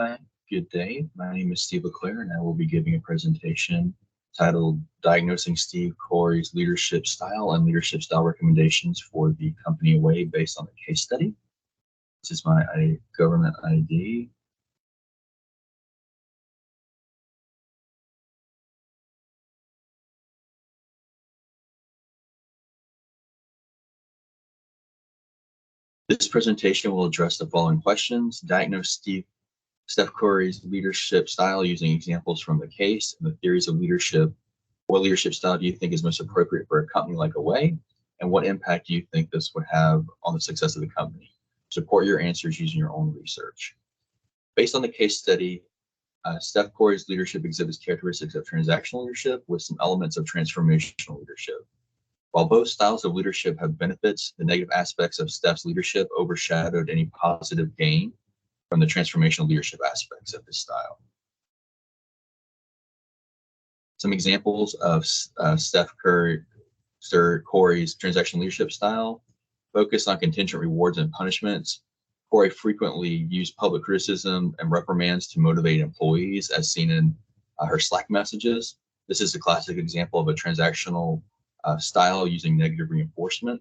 Hi, good day. My name is Steve Leclercq, and I will be giving a presentation titled Diagnosing Steve Corey's Leadership Style and Leadership Style Recommendations for the Company Away based on the case study. This is my government ID. This presentation will address the following questions: diagnose Steph Curry's leadership style using examples from the case and the theories of leadership. What leadership style do you think is most appropriate for a company like Away? And what impact do you think this would have on the success of the company? Support your answers using your own research. Based on the case study, Steph Curry's leadership exhibits characteristics of transactional leadership with some elements of transformational leadership. While both styles of leadership have benefits, the negative aspects of Steph's leadership overshadowed any positive gain from the transformational leadership aspects of his style. Some examples of Steph Curry's transactional leadership style: focus on contingent rewards and punishments. Corey frequently used public criticism and reprimands to motivate employees, as seen in her Slack messages. This is a classic example of a transactional style using negative reinforcement.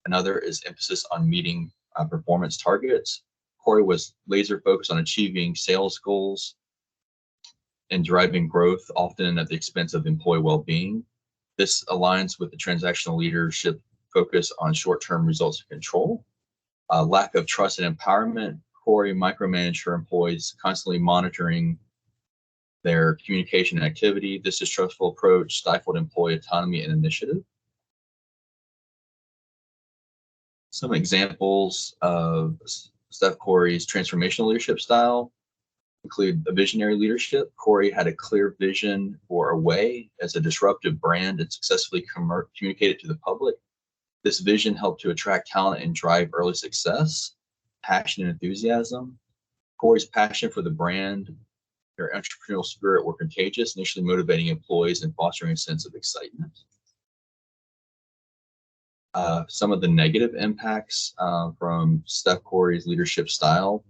Another is emphasis on meeting performance targets. Corey was laser focused on achieving sales goals and driving growth, often at the expense of employee well-being. This aligns with the transactional leadership focus on short-term results and control. Lack of trust and empowerment. Corey micromanaged her employees, constantly monitoring their communication and activity. This distrustful approach stifled employee autonomy and initiative. Some examples of Steph Curry's transformational leadership style include a visionary leadership. Corey had a clear vision for Away as a disruptive brand and successfully communicated to the public. This vision helped to attract talent and drive early success. Passion and enthusiasm. Corey's passion for the brand, her entrepreneurial spirit were contagious, initially motivating employees and fostering a sense of excitement. Some of the negative impacts from Steph Curry's leadership style.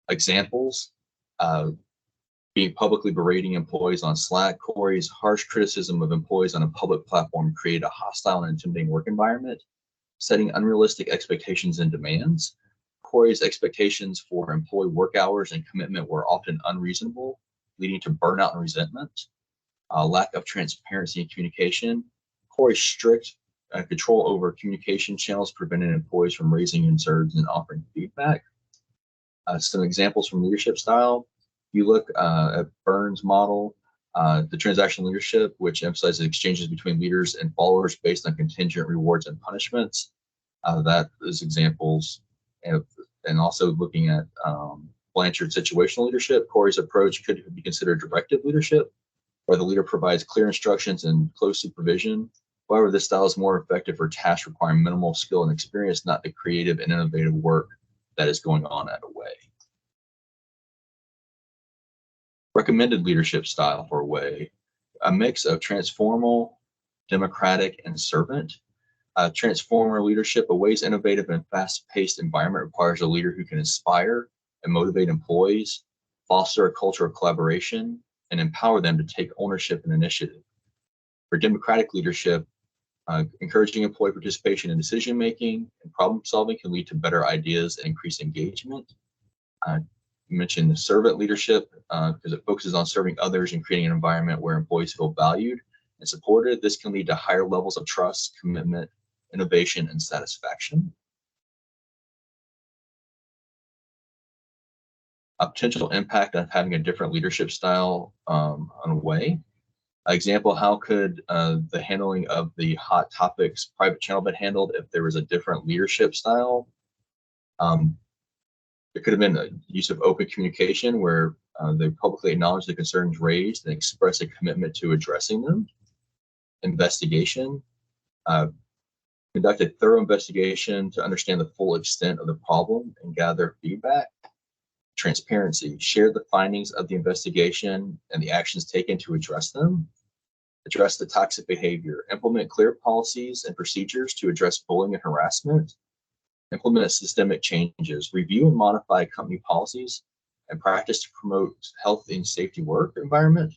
Examples: being publicly berating employees on Slack. Corey's harsh criticism of employees on a public platform created a hostile and intimidating work environment, setting unrealistic expectations and demands. Corey's expectations for employee work hours and commitment were often unreasonable, leading to burnout and resentment. Lack of transparency and communication. Corey's strict control over communication channels prevented employees from raising concerns and offering feedback. Some examples from leadership style: you look at Burns' model, the transactional leadership, which emphasizes exchanges between leaders and followers based on contingent rewards and punishments. That is examples and also looking at Blanchard's situational leadership. Corey's approach could be considered directive leadership, where the leader provides clear instructions and close supervision. However, this style is more effective for tasks requiring minimal skill and experience, not the creative and innovative work that is going on at Away. Recommended leadership style for Away: a mix of transformal, democratic, and servant. Transformer leadership: Away's innovative and fast-paced environment requires a leader who can inspire and motivate employees, foster a culture of collaboration, and empower them to take ownership and initiative. For democratic leadership, encouraging employee participation in decision-making and problem-solving can lead to better ideas and increased engagement. You mentioned the servant leadership because it focuses on serving others and creating an environment where employees feel valued and supported. This can lead to higher levels of trust, commitment, innovation, and satisfaction. A potential impact of having a different leadership style on Away. Example: how could the handling of the hot topics private channel been handled if there was a different leadership style? There could have been a use of open communication where they publicly acknowledge the concerns raised and express a commitment to addressing them. Investigation: conduct a thorough investigation to understand the full extent of the problem and gather feedback. Transparency: share the findings of the investigation and the actions taken to address them. Address the toxic behavior: implement clear policies and procedures to address bullying and harassment. Implement systemic changes: review and modify company policies and practice to promote health and safety work environment.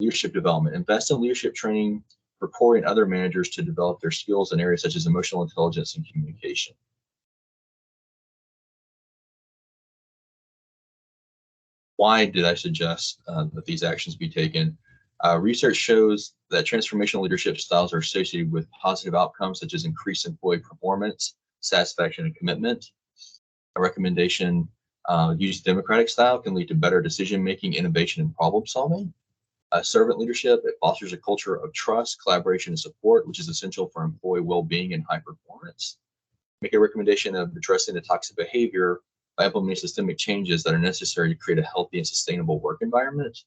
Leadership development. Invest in leadership training for core and other managers to develop their skills in areas such as emotional intelligence and communication. Why did I suggest that these actions be taken? Research shows that transformational leadership styles are associated with positive outcomes such as increased employee performance, satisfaction, and commitment. A recommendation, use democratic style can lead to better decision making, innovation, and problem solving. Servant leadership, it fosters a culture of trust, collaboration, and support, which is essential for employee well-being and high performance. Make a recommendation of addressing the toxic behavior by implementing systemic changes that are necessary to create a healthy and sustainable work environment.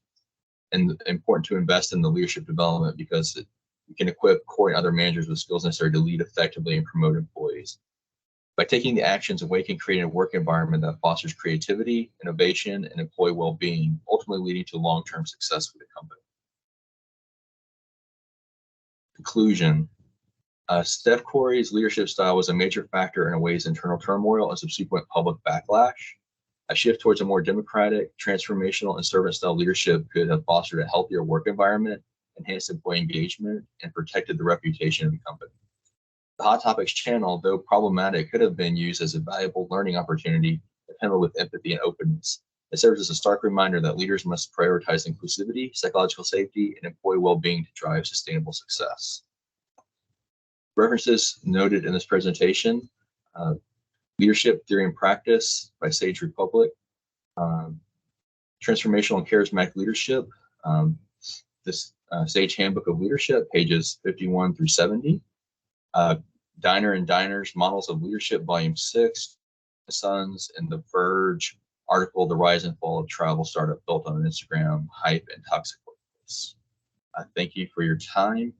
And important to invest in the leadership development because you can equip core and other managers with skills necessary to lead effectively and promote employees. By taking the actions, Awake can create a work environment that fosters creativity, innovation, and employee well-being, ultimately leading to long-term success for the company. Conclusion. Steph Curry's leadership style was a major factor in Away's internal turmoil and subsequent public backlash. A shift towards a more democratic, transformational, and servant-style leadership could have fostered a healthier work environment, enhanced employee engagement, and protected the reputation of the company. The Hot Topics channel, though problematic, could have been used as a valuable learning opportunity if handled with empathy and openness. It serves as a stark reminder that leaders must prioritize inclusivity, psychological safety, and employee well-being to drive sustainable success. References noted in this presentation, Leadership Theory and Practice by Sage Republic, Transformational and Charismatic Leadership, this Sage Handbook of Leadership, pages 51 through 70, Diner and Diners, Models of Leadership, Volume 6, Sons, and The Verge article, The Rise and Fall of Travel Startup Built on Instagram, Hype and Toxic Workplace. Thank you for your time.